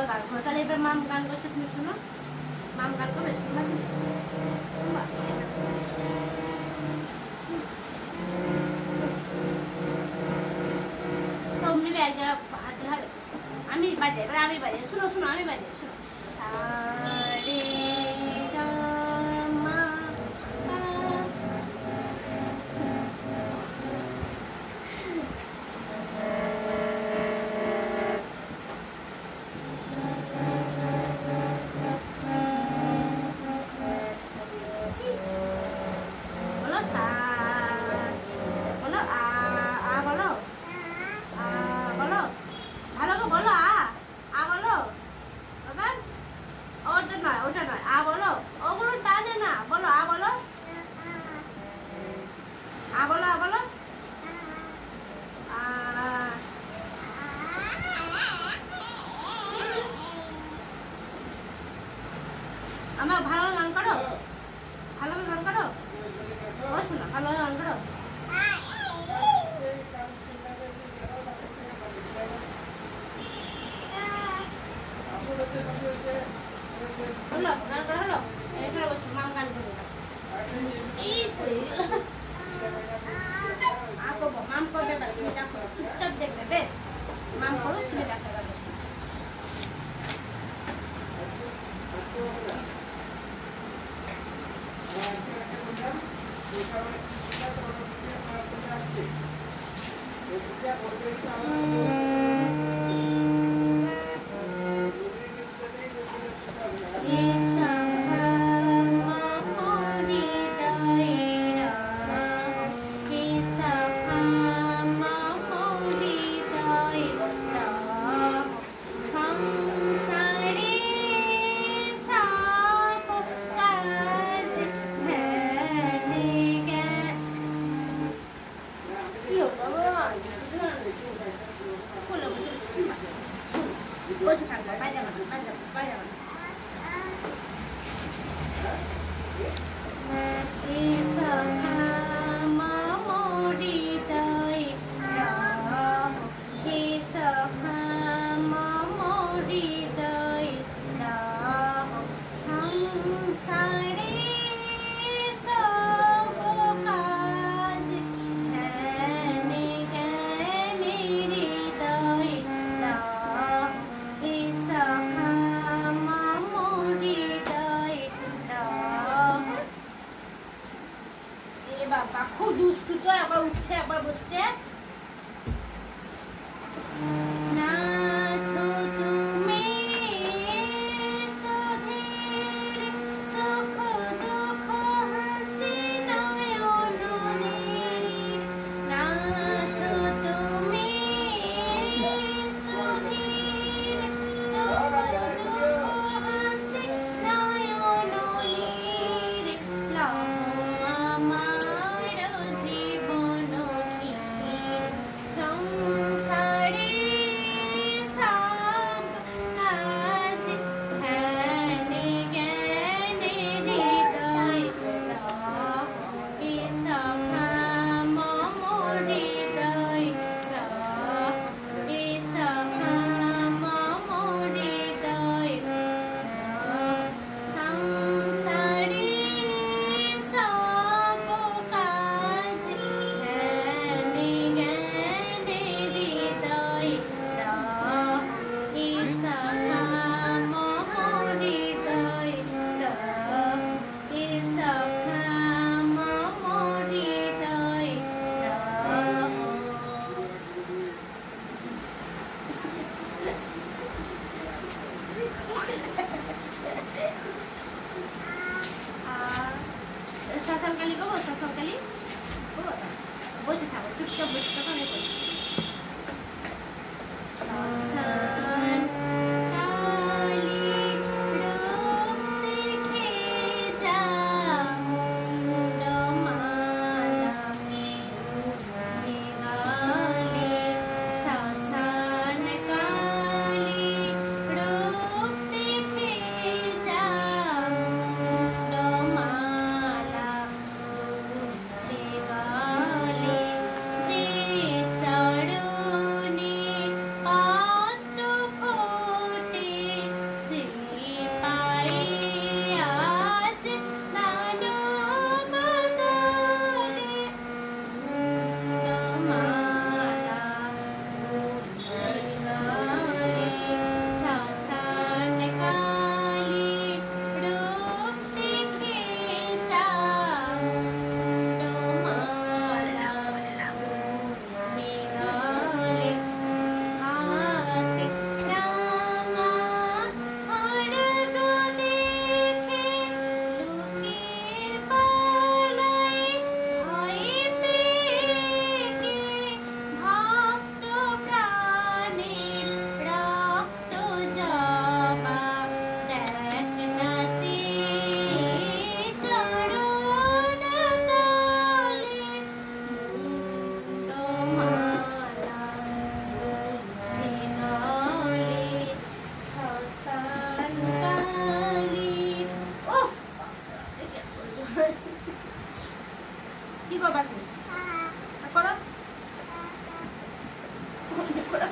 গান করো। তাহলে এবার মাম গান করছো, তুমি শোনো। মাম গান করবে, শুনবা তুমি? শুনবা? তো মিলে এক জায়গায় হাতে হবে। আমি বাজে, এবার আমি বাজে, শুনো শুনো, আমি বাজে, শুনো। সা রে গা মা পা। বলো সা, বলো আ, আ বলো, আ বলো, ভালো করে বলো, আ বলো। আবার ওটা নয়, ওটা নয়, আ বলো। ওগুলো টানে না, বলো আ বলো, আ বলো, আ বলো, আ। আমার ভালো গান করো, ভালো গান করো। ও শোনো, ভালো গান করো। হলো গান করা হলো। এখানে বসো, মাম গান করবে। এই কই আ করবো, মাম করবে, এবার তুমি দেখো, চুপচাপ দেখবে, বেশ। মাম করো, তুমি দেখো এবার বসে বসে। বসে থাকবে, পায়জামা পায়জামা পায়জামা।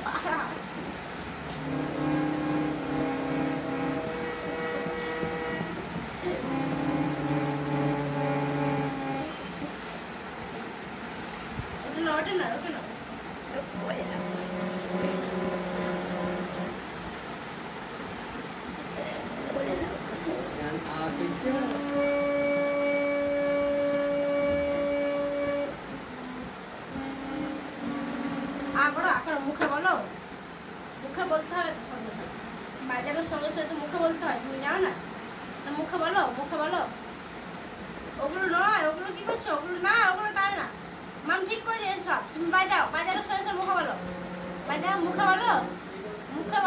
ওটা না মুখে বলো, মুখে বলতে হবে তো সঙ্গে সঙ্গে, বাজানোর সঙ্গে সঙ্গে তো মুখে বলতে হয়, তুমি জানো না? মুখে বলো, মুখে বলো। ওগুলো নয়, ওগুলো কি করছো? ওগুলো না, ওগুলো টানে না। মাম ঠিক করে দিয়েছে সব। তুমি বাজাও, বাজানোর সঙ্গে সঙ্গে মুখে বলো, বাজাও, মুখে বলো, মুখে